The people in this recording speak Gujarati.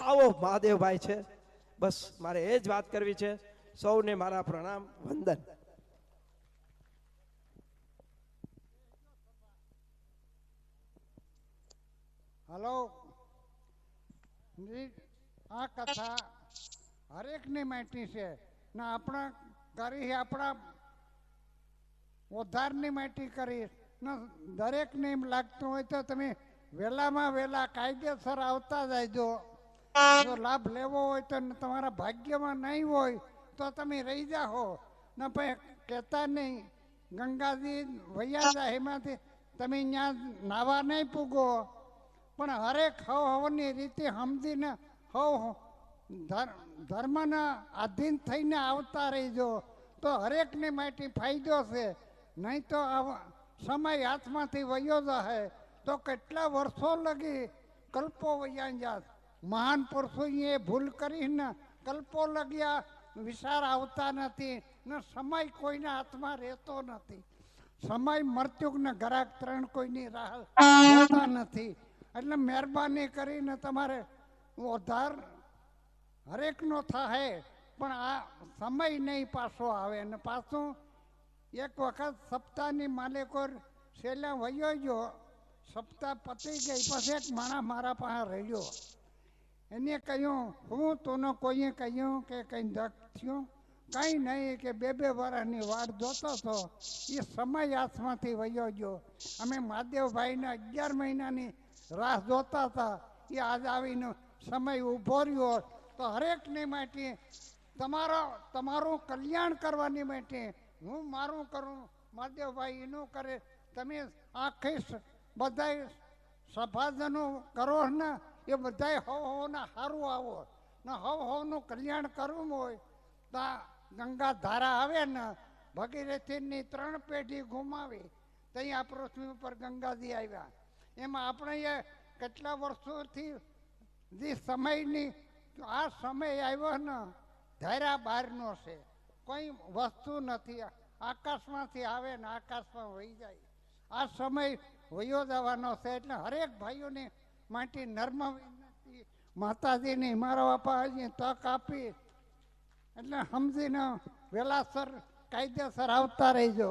આવો મહાદેવભાઈ છે. બસ મારે એ જ વાત કરવી છે. સૌને મારા પ્રણામ વંદન. હલો, આ કથા હરેકની માટી છે ને આપણા કરી આપણા ઉદ્ધારની માટી કરી ને દરેકને એમ લાગતું હોય તો તમે વહેલામાં વહેલા કાયદેસર આવતા જાયજો. જો લાભ લેવો હોય તો તમારા ભાગ્યમાં નહીં હોય તો તમે રહી જાઓ ને પછી કહેતા નહીં ગંગાજી વૈયા જાય એમાંથી તમે ત્યાં નાવા નહીં પૂગો. પણ હરેક હવની રીતે સમજીને ધર્મના આધીન થઈને આવતા રહીજો તો હરેકને માટે ફાયદો છે. નહીં તો સમય હાથમાંથી વયો જાય તો કેટલા વર્ષો લગી કલ્પો વૈયા જાત. મહાન પુરુષોએ ભૂલ કરીને કલ્પો લગ્યા વિચાર આવતા નથી ને સમય કોઈના હાથમાં રહેતો નથી. સમય મૃત્યુને ઘરાક ત્રણ કોઈની રાહ જોતા નથી. એટલે મહેરબાની કરીને તમારે ઉદ્ધાર હરેકનો થાય પણ આ સમય નહીં પાછો આવે. ને પાછું એક વખત સપ્તાહની માલિકો છેલ્લા વયો ગયો, સપ્તાહ પતી ગઈ પછી એક માણસ મારા પાસે રહ્યો. એને કહ્યું હું તોનો કોઈએ કહ્યું કે કંઈ દખ થયું? કંઈ નહીં, કે બે વર્ષની વાટ જોતો હતો. એ સમય હાથમાંથી વયો ગયો. અમે મહાદેવભાઈને 11 મહિનાની રાહ જોતા હતા. એ આજ આવીને સમય ઊભો રહ્યો તો હરેકની માટે તમારું કલ્યાણ કરવાની માટે હું મારું કરું, મહાદેવભાઈ એનું કરે. તમે આખી બધાય સભાજનો કરો ને એ બધાય હવના સારું આવો ને હવનું કલ્યાણ કરવું હોય તો ગંગા ધારા આવે ને ભગીરથીની 3 પેઢી ગુમાવી ત્યાં પૃથ્વી ઉપર ગંગાજી આવ્યા. એમાં આપણે કેટલા વર્ષોથી જે સમયની આ સમય આવ્યો ને ધારા બહારનો છે. કોઈ વસ્તુ નથી, આકાશમાંથી આવે ને આકાશમાં વહી જાય. આ સમય વયો જવાનો છે. એટલે હરેક ભાઈઓને માટે નર્મ વિનંતી માતાજીની મારા બાપા તક આપી એટલે સમજીને વેલાસર કાયદેસર આવતા રહીજો.